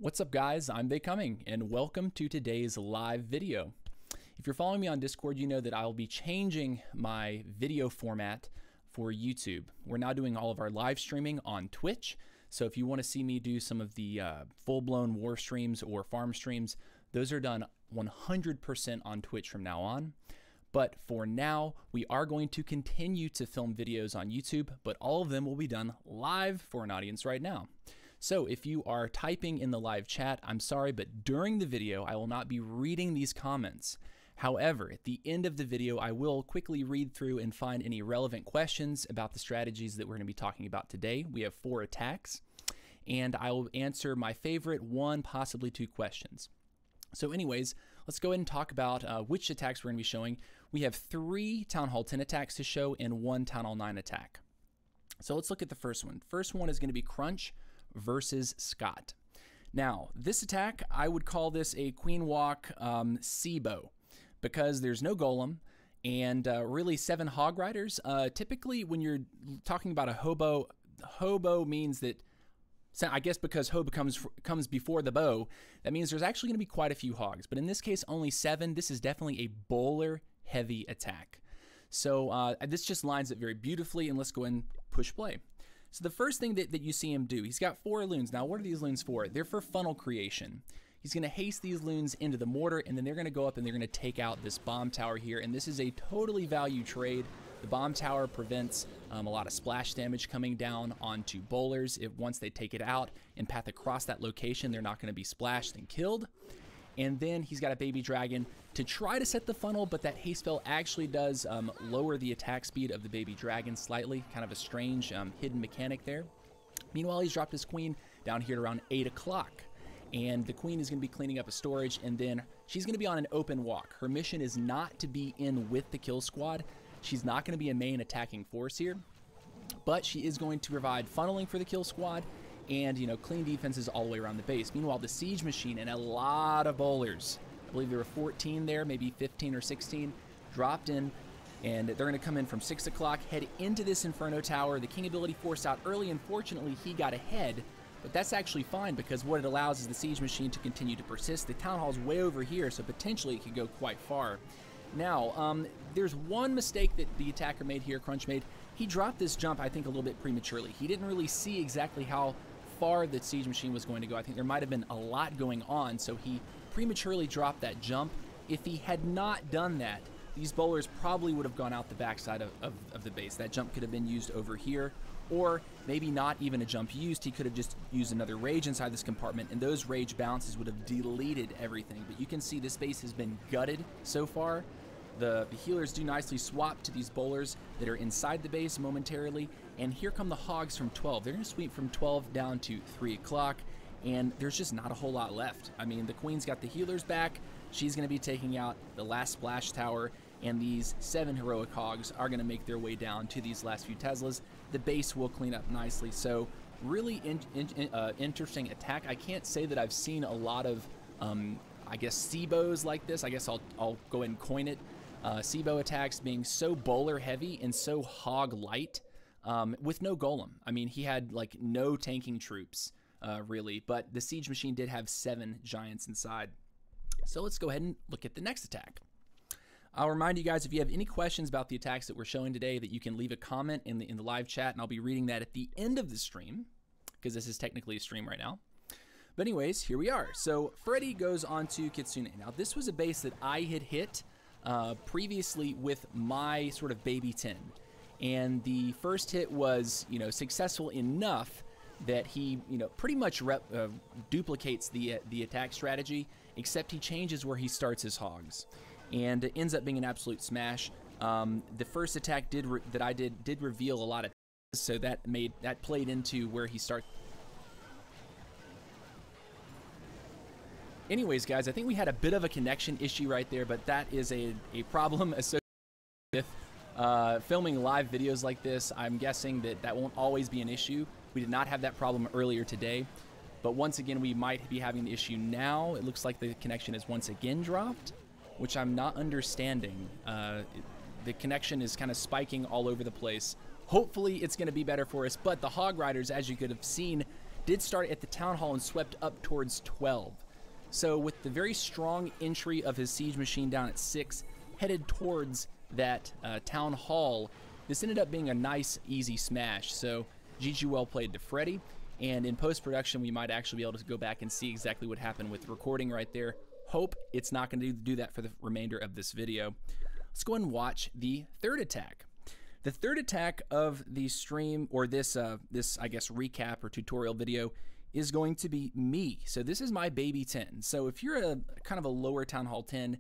What's up guys, I'm Becoming and welcome to today's live video. If you're following me on Discord, you know that I'll be changing my video format for YouTube. We're now doing all of our live streaming on Twitch, so if you want to see me do some of the full-blown war streams or farm streams, those are done 100% on Twitch from now on. But for now, we are going to continue to film videos on YouTube, but all of them will be done live for an audience right now. So if you are typing in the live chat, I'm sorry, but during the video, I will not be reading these comments. However, at the end of the video, I will quickly read through and find any relevant questions about the strategies that we're going to be talking about today. We have 4 attacks, and I will answer my favorite 1, possibly 2 questions. So anyways, let's go ahead and talk about which attacks we're going to be showing. We have 3 Town Hall 10 attacks to show and 1 Town Hall 9 attack. So let's look at the first one. First one is going to be Crunch versus Scott. Now, this attack, I would call this a Queen Walk Seabo because there's no golem and really 7 hog riders. Typically, when you're talking about a hobo means that, I guess because hobo comes before the bow, that means there's actually going to be quite a few hogs. But in this case, only 7. This is definitely a bowler heavy attack. So this just lines it very beautifully, and let's go and push play. So the first thing that you see him do, he's got 4 loons. Now, what are these loons for? They're for funnel creation. He's going to haste these loons into the mortar, and then they're going to go up and they're going to take out this bomb tower here. And this is a totally value trade. The bomb tower prevents a lot of splash damage coming down onto bowlers. Once they take it out and path across that location, they're not going to be splashed and killed. And then he's got a baby dragon to try to set the funnel, but that haste spell actually does lower the attack speed of the baby dragon slightly. Kind of a strange hidden mechanic there. Meanwhile, he's dropped his queen down here at around 8 o'clock. And the queen is going to be cleaning up a storage, and then she's going to be on an open walk. Her mission is not to be in with the kill squad. She's not going to be a main attacking force here, but she is going to provide funneling for the kill squad and, you know, clean defenses all the way around the base. Meanwhile, the siege machine and a lot of bowlers, I believe there were 14 there, maybe 15 or 16, dropped in, and they're going to come in from 6 o'clock, head into this Inferno Tower. The King ability forced out early. Unfortunately, he got ahead, but that's actually fine because what it allows is the siege machine to continue to persist. The Town Hall's way over here, so potentially it could go quite far. Now, there's one mistake that the attacker made here, Crunch made. He dropped this jump, I think, a little bit prematurely. He didn't really see exactly how far the siege machine was going to go. I think there might have been a lot going on, so he prematurely dropped that jump. If he had not done that, these bowlers probably would have gone out the backside of the base. That jump could have been used over here, or maybe not even a jump used. He could have just used another rage inside this compartment, and those rage bounces would have deleted everything. But you can see this base has been gutted so far. The healers do nicely swap to these bowlers that are inside the base momentarily, and here come the hogs from 12. They're going to sweep from 12 down to 3 o'clock, and there's just not a whole lot left. I mean, the queen's got the healers back. She's going to be taking out the last splash tower, and these 7 heroic hogs are going to make their way down to these last few Teslas. The base will clean up nicely, so really interesting attack. I can't say that I've seen a lot of, I guess, Seabos like this. I guess I'll go ahead and coin it. Seabo attacks being so bowler heavy and so hog light with no golem. I mean, he had like no tanking troops really, but the siege machine did have 7 giants inside. So let's go ahead and look at the next attack. I'll remind you guys, if you have any questions about the attacks that we're showing today, that you can leave a comment in the live chat, and I'll be reading that at the end of the stream, because this is technically a stream right now. But anyways, here we are. So Freddy goes on to Kitsune. Now this was a base that I had hit previously with my sort of baby 10, and the first hit was, you know, successful enough that he, you know, pretty much duplicates the attack strategy, except he changes where he starts his hogs, and it ends up being an absolute smash. The first attack that I did reveal a lot of, so that played into where he starts. Anyways, guys, I think we had a bit of a connection issue right there, but that is a problem associated with filming live videos like this. I'm guessing that won't always be an issue. We did not have that problem earlier today, but once again, we might be having the issue now. It looks like the connection is once again dropped, which I'm not understanding. The connection is kind of spiking all over the place. Hopefully, it's going to be better for us, but the hog riders, as you could have seen, did start at the town hall and swept up towards 12. So with the very strong entry of his siege machine down at 6, headed towards that town hall, this ended up being a nice, easy smash. So GG well played to Freddy. And in post-production, we might actually be able to go back and see exactly what happened with the recording right there. Hope it's not going to do that for the remainder of this video. Let's go and watch the third attack. The third attack of the stream, or this I guess recap or tutorial video, is going to be me. So this is my baby 10. So if you're a kind of a lower Town Hall 10,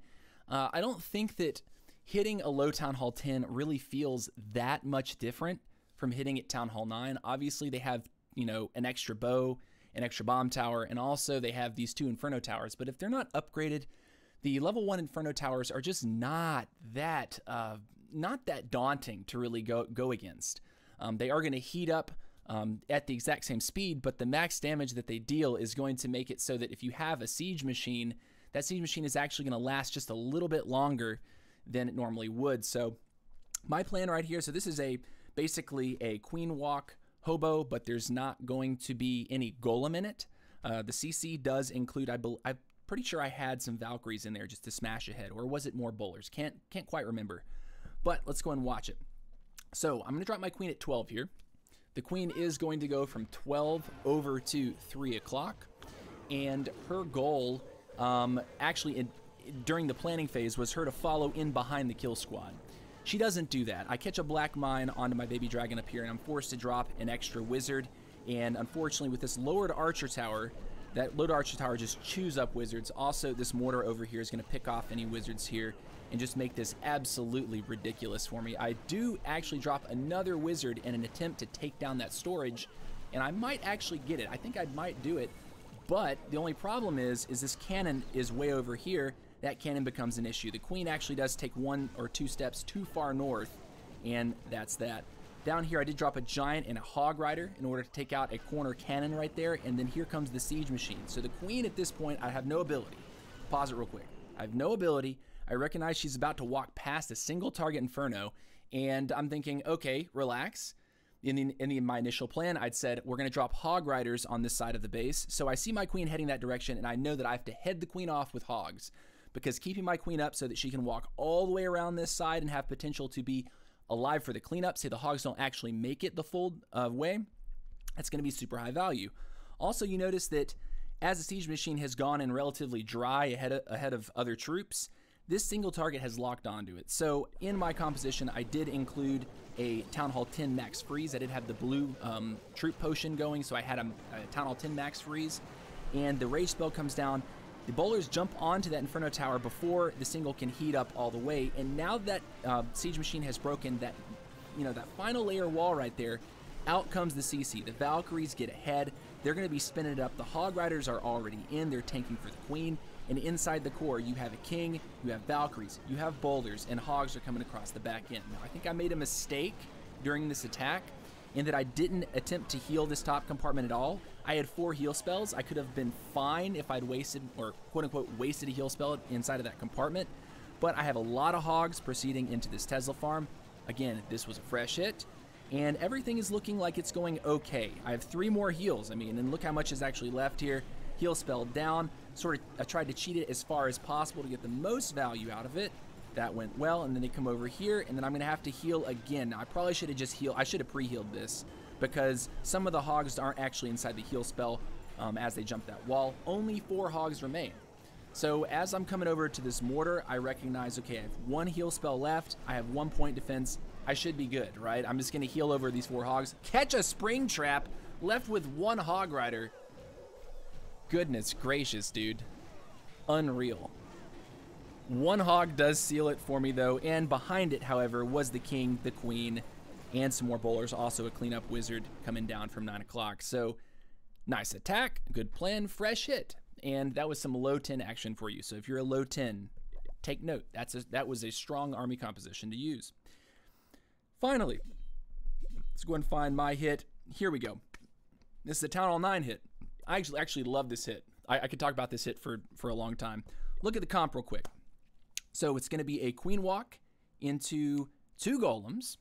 I don't think that hitting a low Town Hall 10 really feels that much different from hitting at Town Hall 9. Obviously they have, you know, an extra bow, an extra bomb tower, and also they have these 2 Inferno towers. But if they're not upgraded, the level 1 Inferno towers are just not that daunting to really go against. They are going to heat up at the exact same speed, but the max damage that they deal is going to make it so that if you have a siege machine, that siege machine is actually going to last just a little bit longer than it normally would. So my plan right here, so this is basically a queen walk hobo, but there's not going to be any golem in it. The CC does include, I'm pretty sure I had some Valkyries in there just to smash ahead, or was it more bowlers? Can't quite remember. But let's go and watch it. So I'm going to drop my queen at 12 here. The queen is going to go from 12 over to 3 o'clock, and her goal, actually during the planning phase, was her to follow in behind the kill squad. She doesn't do that. I catch a black mine onto my baby dragon up here, and I'm forced to drop an extra wizard. And unfortunately, with this lowered archer tower, that lowered archer tower just chews up wizards. Also, this mortar over here is going to pick off any wizards here and just make this absolutely ridiculous for me. I do actually drop another wizard in an attempt to take down that storage, and I might actually get it. I think I might do it, but the only problem is this cannon is way over here. That cannon becomes an issue. The queen actually does take 1 or 2 steps too far north, and that's that. Down here, I did drop a giant and a hog rider in order to take out a corner cannon right there, and then here comes the siege machine. So the queen at this point, I have no ability. Pause it real quick. I have no ability. I recognize she's about to walk past a single target Inferno, and I'm thinking, okay, relax. In my initial plan, I'd said we're going to drop hog riders on this side of the base. So I see my queen heading that direction, and I know that I have to head the queen off with hogs, because keeping my queen up so that she can walk all the way around this side and have potential to be alive for the cleanup, say the hogs don't actually make it the full way, that's going to be super high value. Also, you notice that as the siege machine has gone in relatively dry ahead of other troops, this single target has locked onto it. So in my composition, I did include a Town Hall 10 max freeze. I did have the blue troop potion going, so I had a Town Hall 10 max freeze, and the rage spell comes down. The bowlers jump onto that Inferno tower before the single can heat up all the way, and now that siege machine has broken that, that final layer wall right there, out comes the CC. The Valkyries get ahead. They're going to be spinning it up. The Hog Riders are already in. They're tanking for the queen. And inside the core, you have a king, you have Valkyries, you have boulders, and hogs are coming across the back end. Now, I think I made a mistake during this attack in that I didn't attempt to heal this top compartment at all. I had 4 heal spells. I could have been fine if I'd wasted, or quote-unquote wasted a heal spell inside of that compartment. But I have a lot of hogs proceeding into this Tesla farm. Again, this was a fresh hit, and everything is looking like it's going okay. I have 3 more heals. I mean, and look how much is actually left here. Heal spell down. I tried to cheat it as far as possible to get the most value out of it. That went well, and then they come over here, and then I'm going to have to heal again. Now, I probably should have just healed. I should have pre-healed this, because some of the hogs aren't actually inside the heal spell as they jump that wall. Only 4 hogs remain. So as I'm coming over to this mortar, I recognize, okay, I have 1 heal spell left. I have 1 point defense. I should be good, right? I'm just going to heal over these 4 hogs. Catch a spring trap, left with 1 hog rider. Goodness gracious, dude. Unreal. 1 hog does seal it for me, though, and behind it, however, was the king, the queen, and some more bowlers. Also a cleanup wizard coming down from 9 o'clock. So, nice attack, good plan, fresh hit. And that was some low 10 action for you. So if you're a low 10, take note. That was a strong army composition to use. Finally, let's go and find my hit. Here we go. This is a Town Hall 9 hit. I actually love this hit. I could talk about this hit for a long time. Look at the comp real quick. So it's going to be a queen walk into 2 golems,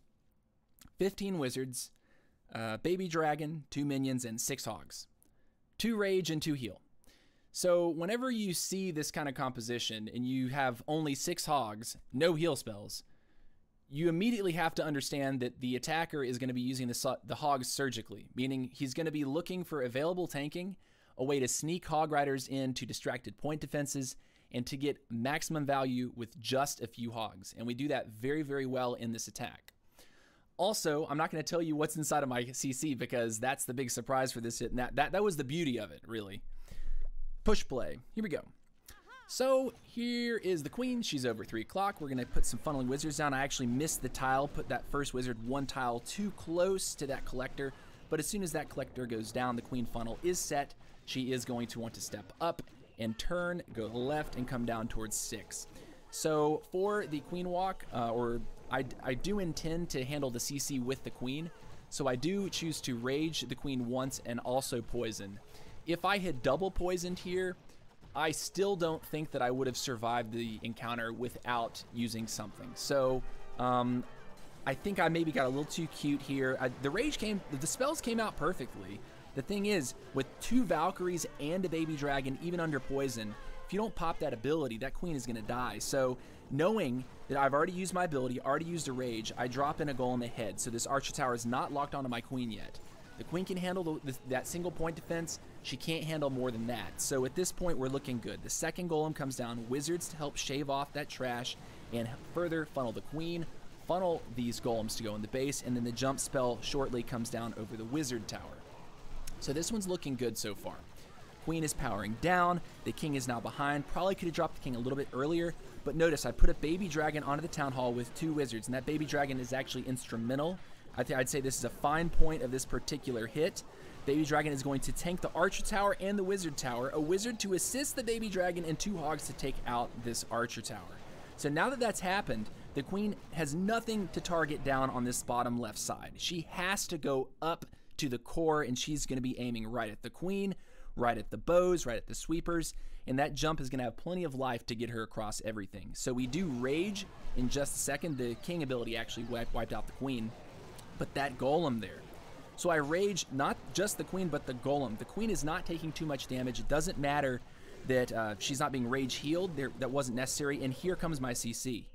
15 wizards, baby dragon, 2 minions, and 6 hogs. 2 rage and 2 heal. So whenever you see this kind of composition and you have only 6 hogs, no heal spells, you immediately have to understand that the attacker is going to be using the hogs surgically, meaning he's going to be looking for available tanking, a way to sneak hog riders into distracted point defenses, and to get maximum value with just a few hogs. And we do that very, very well in this attack. Also, I'm not going to tell you what's inside of my CC because that's the big surprise for this hit. And that was the beauty of it, really. Push play. Here we go. So here is the queen. She's over 3 o'clock. We're going to put some funneling wizards down. I actually missed the tile, put that first wizard 1 tile too close to that collector. But as soon as that collector goes down, the queen funnel is set. She is going to want to step up and turn, go left, and come down towards 6. So for the queen walk, I do intend to handle the CC with the queen. So I do choose to rage the queen once and also poison. If I had double poisoned here, I still don't think that I would have survived the encounter without using something. So I think I maybe got a little too cute here. The spells came out perfectly. The thing is, with 2 Valkyries and a baby dragon, even under poison, if you don't pop that ability, that queen is going to die. So knowing that I've already used my ability, already used a rage, I drop in a golem ahead. So this archer tower is not locked onto my queen yet. The queen can handle that single point defense. She can't handle more than that. So at this point, we're looking good. The second golem comes down, wizards to help shave off that trash and further funnel the queen, funnel these golems to go in the base, and then the jump spell shortly comes down over the wizard tower. So this one's looking good so far. Queen is powering down. The king is now behind. Probably could have dropped the king a little bit earlier, but notice I put a baby dragon onto the town hall with 2 wizards, and that baby dragon is actually instrumental. I'd say this is a fine point of this particular hit. Baby dragon is going to tank the archer tower and the wizard tower. A wizard to assist the baby dragon and 2 hogs to take out this archer tower. So now that that's happened, the queen has nothing to target down on this bottom left side. She has to go up to the core, and she's going to be aiming right at the queen, right at the bows, right at the sweepers, and that jump is going to have plenty of life to get her across everything. So we do rage in just a second. The king ability actually wiped out the queen, but that golem there. So I rage not just the queen, but the golem. The queen is not taking too much damage. It doesn't matter that she's not being rage healed. That wasn't necessary, and here comes my CC.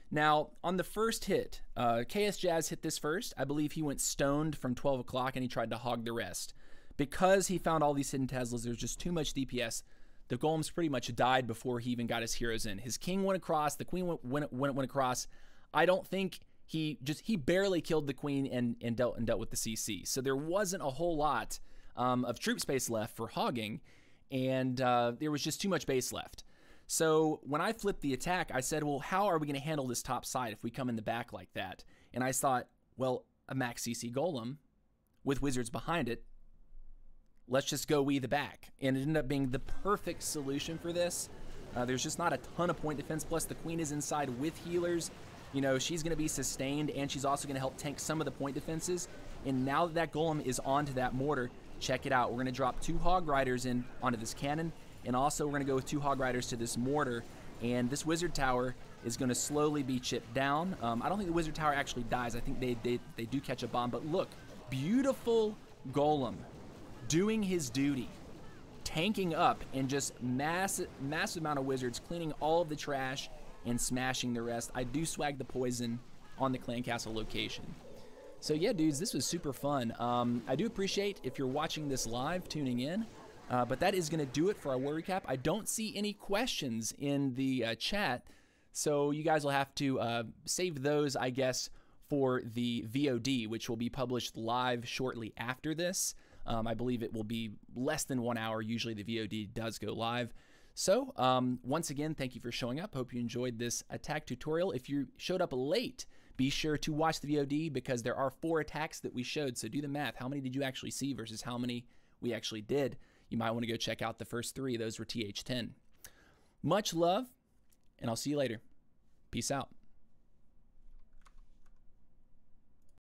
Now, on the first hit, KS Jazz hit this first. I believe he went stoned from 12 o'clock and he tried to hog the rest. Because he found all these hidden Teslas, there's just too much DPS. The golems pretty much died before he even got his heroes in. His king went across, the queen went across. I don't think he barely killed the queen and dealt with the CC. So there wasn't a whole lot of troop space left for hogging, and there was just too much base left. So when I flipped the attack, I said, well, how are we going to handle this top side if we come in the back like that? And I thought, well, a max CC golem with wizards behind it, let's just go the back. And it ended up being the perfect solution for this. There's just not a ton of point defense, plus the queen is inside with healers. You know, she's going to be sustained, and she's also going to help tank some of the point defenses. And now that that golem is onto that mortar, check it out. We're going to drop 2 hog riders in onto this cannon. And also we're going to go with 2 hog riders to this mortar, and this wizard tower is going to slowly be chipped down. I don't think the wizard tower actually dies. I think they do catch a bomb, but look, beautiful golem doing his duty, tanking up, and just massive amount of wizards cleaning all of the trash and smashing the rest. I do swag the poison on the clan castle location. So yeah, dudes, this was super fun. I do appreciate if you're watching this live, tuning in. But that is going to do it for our war recap. I don't see any questions in the chat, so you guys will have to save those, I guess, for the VOD, which will be published live shortly after this. I believe it will be less than 1 hour. Usually the VOD does go live. So once again, thank you for showing up. Hope you enjoyed this attack tutorial. If you showed up late, be sure to watch the VOD because there are 4 attacks that we showed. So do the math. How many did you actually see versus how many we actually did? You might want to go check out the first 3. Those were TH10. Much love, and I'll see you later. Peace out.